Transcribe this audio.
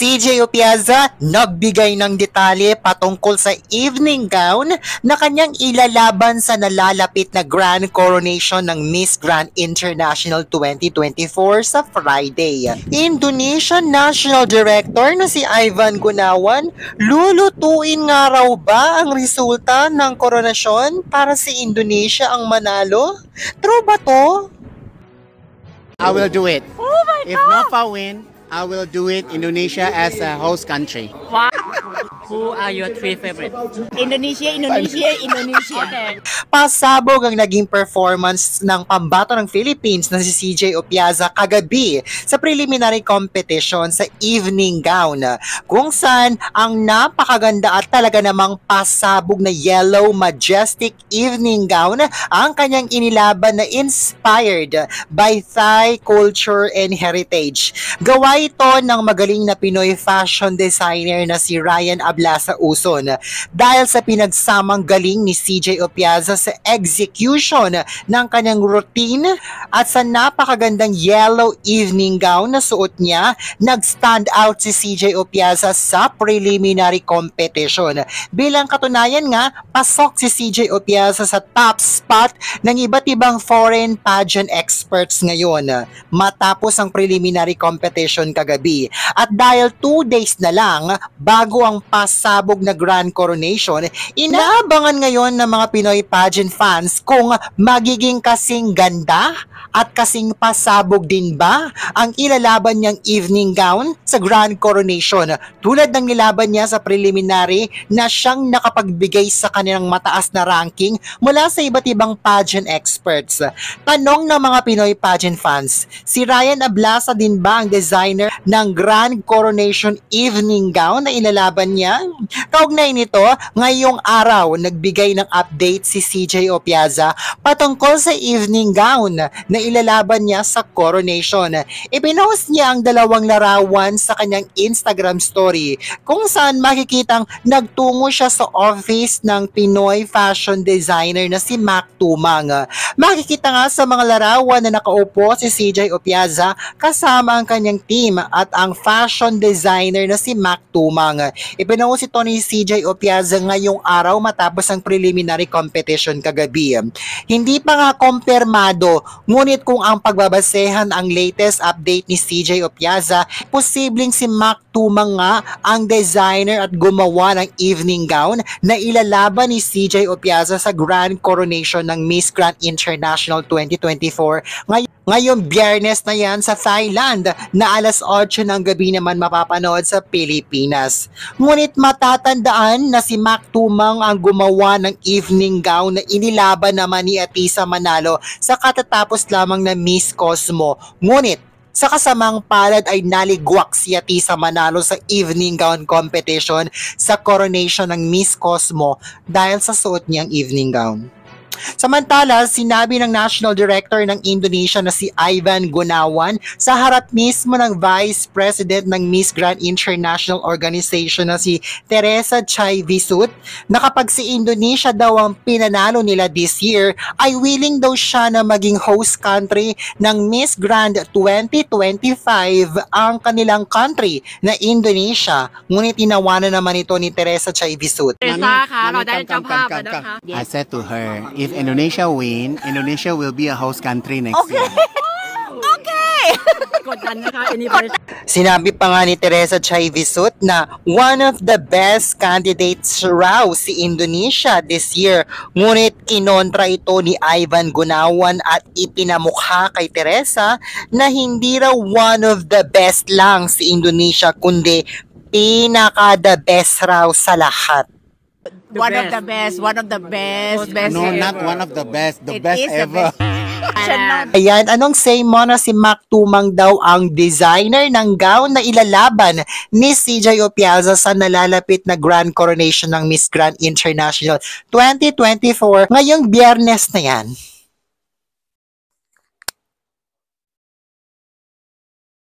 CJ Opiaza nagbigay ng detalye patungkol sa evening gown na kanyang ilalaban sa nalalapit na Grand Coronation ng Miss Grand International 2024 sa Friday. Indonesian National Director na si Ivan Gunawan, lulutuin nga raw ba ang resulta ng koronasyon para si Indonesia ang manalo? True ba to? I will do it. Oh my If God! Nova win, I will do it Indonesia as a host country. Wow. Who are your three favorites? Indonesia. Okay. Pasabog ang naging performance ng pambato ng Philippines na si CJ Opiaza kagabi sa preliminary competition sa evening gown, kung saan ang napakaganda at talaga namang pasabog na yellow majestic evening gown ang kanyang inilaban na inspired by Thai culture and heritage. Gawa ito ng magaling na Pinoy fashion designer na si Ryan Ablasa Uson dahil sa pinagsamang galing ni CJ Opiaza sa execution ng kanyang routine at sa napakagandang yellow evening gown na suot niya, nag-stand out si CJ Opiaza sa preliminary competition. Bilang katunayan nga, pasok si CJ Opiaza sa top spot ng iba't ibang foreign pageant experts ngayon matapos ang preliminary competition kagabi. At dahil 2 days na lang bago ang pasabog na Grand Coronation, inaabangan ngayon ng mga Pinoy pageant fans kung magiging kasing ganda at kasing pasabog din ba ang ilalaban niyang evening gown sa Grand Coronation, tulad ng nilaban niya sa preliminary na siyang nakapagbigay sa kanilang mataas na ranking mula sa iba't ibang pageant experts. Tanong ng mga Pinoy pageant fans, si Ryan Ablasa din ba ang designer ng Grand Coronation evening gown na ilalaban niya? Kaugnay nito, ngayong araw nagbigay ng update si CJ Opiaza patungkol sa evening gown na ilalaban niya sa coronation. Ipinost niya ang 2 larawan sa kanyang Instagram story kung saan makikitang nagtungo siya sa office ng Pinoy fashion designer na si Mac Tumang. Makikita nga sa mga larawan na nakaupo si CJ Opiaza kasama ang kanyang team at ang fashion designer na si Mac Tumang. Ipinost ito ni CJ Opiaza ngayong araw matapos ang preliminary competition kagabi. Hindi pa nga kumpirmado, ngunit kung ang pagbabasehan ang latest update ni CJ Opiaza, posibleng si Mac Tumang nga ang designer at gumawa ng evening gown na ilalaban ni CJ Opiaza sa Grand Coronation ng Miss Grand International 2024 ngayong Biyernes na yan sa Thailand na alas 8 ng gabi naman mapapanood sa Pilipinas. Ngunit matatandaan na si Mac Tumang ang gumawa ng evening gown na inilaban naman ni Atisa Manalo sa katatapos lamang na Miss Cosmo. Ngunit sa kasamang palad ay naligwak si Atisa Manalo sa evening gown competition sa coronation ng Miss Cosmo dahil sa suot niyang evening gown. Samantala, sinabi ng National Director ng Indonesia na si Ivan Gunawan sa harap mismo ng Vice President ng Miss Grand International Organization na si Teresa Chai Visut na kapag si Indonesia daw ang pinanalo nila this year, ay willing daw siya na maging host country ng Miss Grand 2025 ang kanilang country na Indonesia. Ngunit tinawanan naman ito ni Teresa Chai Visut. I said to her, if Indonesia win, Indonesia will be a host country next year. Okay. Sinabi pa nga ni Teresa Chai Visut na one of the best candidates raw si Indonesia this year. Ngunit kinontra ito ni Ivan Gunawan at ipinamukha kay Teresa na hindi raw one of the best lang si Indonesia, kundi pinaka-the best raw sa lahat. One of the best. No, not one of the best. The best is the ever. Ayan, anong say mo na si Mac Tumang daw ang designer ng gown na ilalaban ni CJ Opiaza sa nalalapit na Grand Coronation ng Miss Grand International 2024 ngayong Biyernes na yan?